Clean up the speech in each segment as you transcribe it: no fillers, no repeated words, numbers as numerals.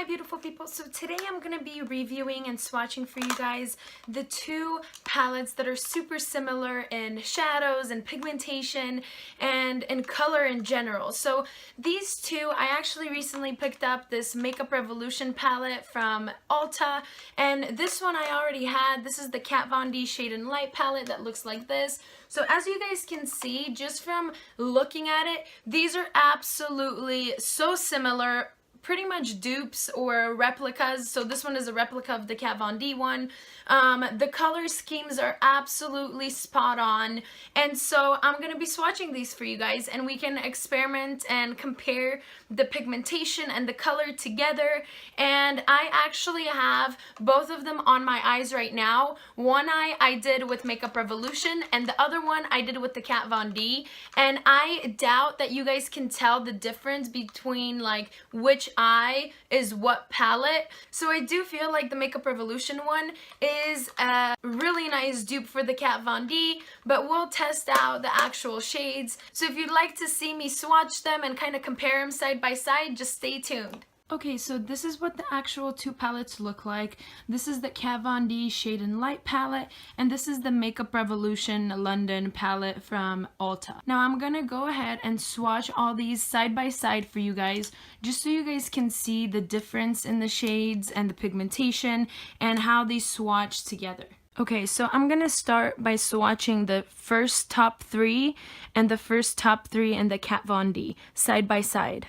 Hi beautiful people, so today I'm going to be reviewing and swatching for you guys the two palettes that are super similar in shadows and pigmentation and in color in general. So these two, I actually recently picked up this Makeup Revolution palette from Ulta, and this one I already had. This is the Kat Von D Shade and Light palette that looks like this. So as you guys can see, just from looking at it, these are absolutely so similar, pretty much dupes or replicas. So this one is a replica of the Kat Von D one. The color schemes are absolutely spot on, and so I'm gonna be swatching these for you guys, and we can experiment and compare the pigmentation and the color together. And I actually have both of them on my eyes right now. One eye I did with Makeup Revolution, and the other one I did with the Kat Von D, and I doubt that you guys can tell the difference between like which eye is what palette. So I do feel like the Makeup Revolution one is a really nice dupe for the Kat Von D, but we'll test out the actual shades. So if you'd like to see me swatch them and kind of compare them side by side, just stay tuned. Okay, so this is what the actual two palettes look like. This is the Kat Von D Shade and Light palette, and this is the Makeup Revolution London palette from Ulta. Now I'm gonna go ahead and swatch all these side by side for you guys, just so you guys can see the difference in the shades and the pigmentation and how these swatch together. Okay, so I'm gonna start by swatching the first top three and the first top three in the Kat Von D side by side.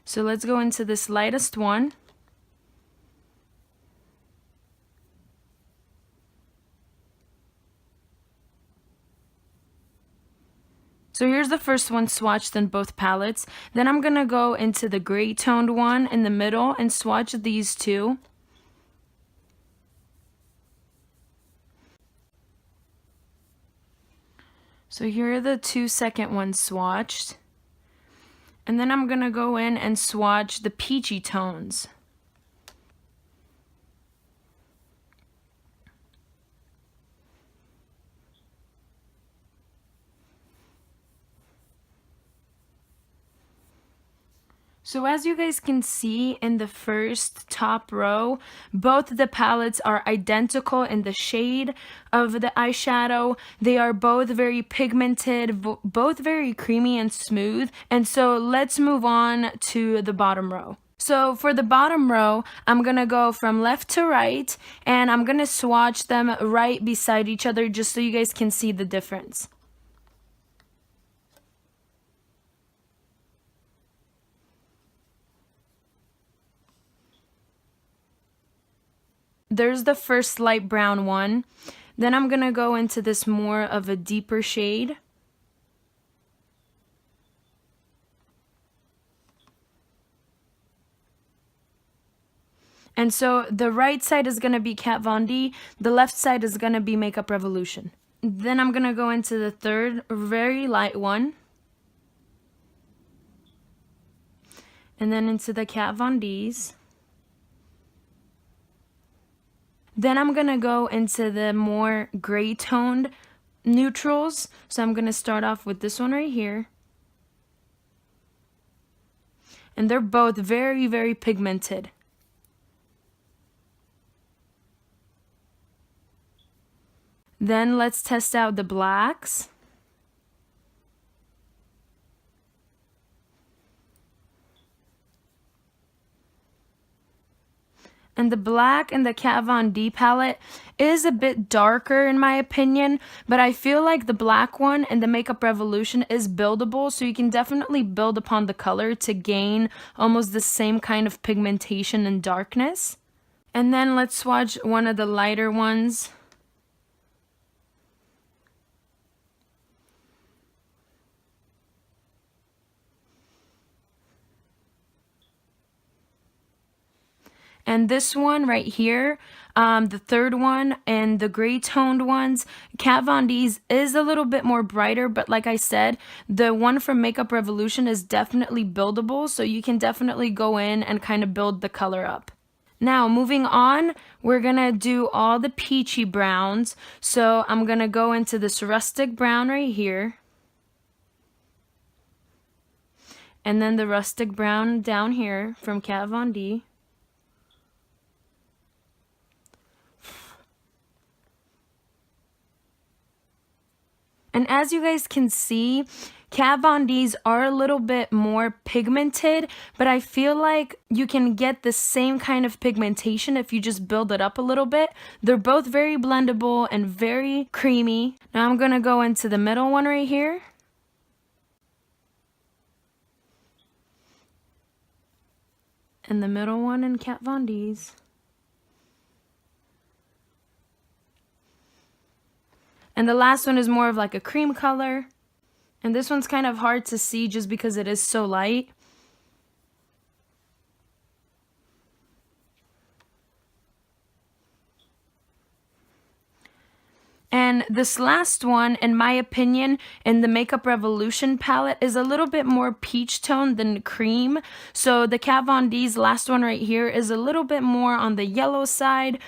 So let's go into this lightest one. So here's the first one swatched in both palettes. Then I'm gonna go into the gray toned one in the middle and swatch these two. So here are the two second ones swatched. And then I'm gonna go in and swatch the peachy tones. So as you guys can see in the first top row, both the palettes are identical in the shade of the eyeshadow. They are both very pigmented, both very creamy and smooth. And so let's move on to the bottom row. So for the bottom row, I'm gonna go from left to right, and I'm gonna swatch them right beside each other just so you guys can see the difference. There's the first light brown one. Then I'm gonna go into this more of a deeper shade. And so the right side is gonna be Kat Von D, the left side is gonna be Makeup Revolution. Then I'm gonna go into the third, very light one. And then into the Kat Von D's. Then I'm gonna go into the more gray toned neutrals. So I'm gonna start off with this one right here. And they're both very, very pigmented. Then let's test out the blacks. And the black in the Kat Von D palette is a bit darker in my opinion, but I feel like the black one in the Makeup Revolution is buildable, so you can definitely build upon the color to gain almost the same kind of pigmentation and darkness. And then let's swatch one of the lighter ones. And this one right here, the third one and the gray toned ones, Kat Von D's is a little bit more brighter, but like I said, the one from Makeup Revolution is definitely buildable, so you can definitely go in and kind of build the color up. Now moving on, we're gonna do all the peachy browns. So I'm gonna go into this rustic brown right here. And then the rustic brown down here from Kat Von D. And as you guys can see, Kat Von D's are a little bit more pigmented, but I feel like you can get the same kind of pigmentation if you just build it up a little bit. They're both very blendable and very creamy. Now I'm gonna go into the middle one right here. And the middle one in Kat Von D's. And the last one is more of like a cream color. And this one's kind of hard to see just because it is so light. And this last one, in my opinion, in the Makeup Revolution palette is a little bit more peach tone than cream. So the Kat Von D's last one right here is a little bit more on the yellow side.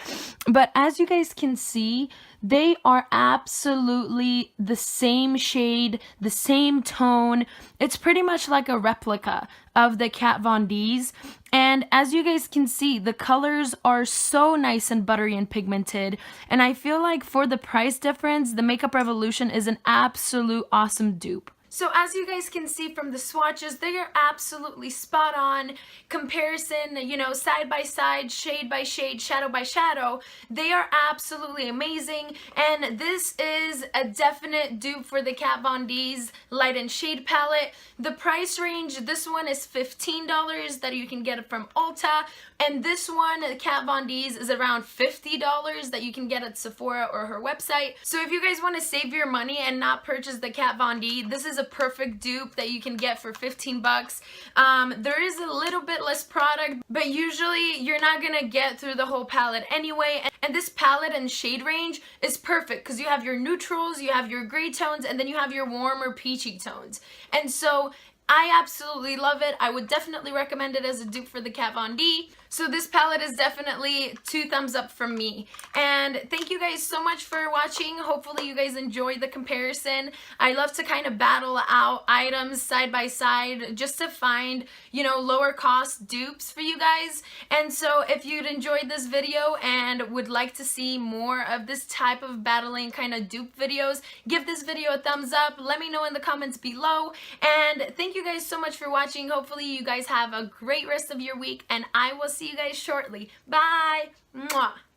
But as you guys can see, they are absolutely the same shade, the same tone. It's pretty much like a replica of the Kat Von D's. And as you guys can see, the colors are so nice and buttery and pigmented. And I feel like for the price difference, the Makeup Revolution is an absolute awesome dupe. So as you guys can see from the swatches, they are absolutely spot on. Comparison, you know, side by side, shade by shade, shadow by shadow. They are absolutely amazing. And this is a definite dupe for the Kat Von D's Light and Shade palette. The price range, this one is $15 that you can get it from Ulta. And this one, Kat Von D's, is around $50 that you can get at Sephora or her website. So if you guys want to save your money and not purchase the Kat Von D, this is a perfect dupe that you can get for 15 bucks. There is a little bit less product, but usually you're not gonna get through the whole palette anyway. And this palette and shade range is perfect because you have your neutrals, you have your gray tones, and then you have your warmer peachy tones. And so I absolutely love it. I would definitely recommend it as a dupe for the Kat Von D. So this palette is definitely 2 thumbs up from me. And thank you guys so much for watching. Hopefully you guys enjoyed the comparison. I love to kind of battle out items side by side just to find, you know, lower cost dupes for you guys. And so if you'd enjoyed this video and would like to see more of this type of battling kind of dupe videos, give this video a thumbs up. Let me know in the comments below. And thank you guys so much for watching. Hopefully you guys have a great rest of your week, and I will see you guys shortly. Bye! Mwah!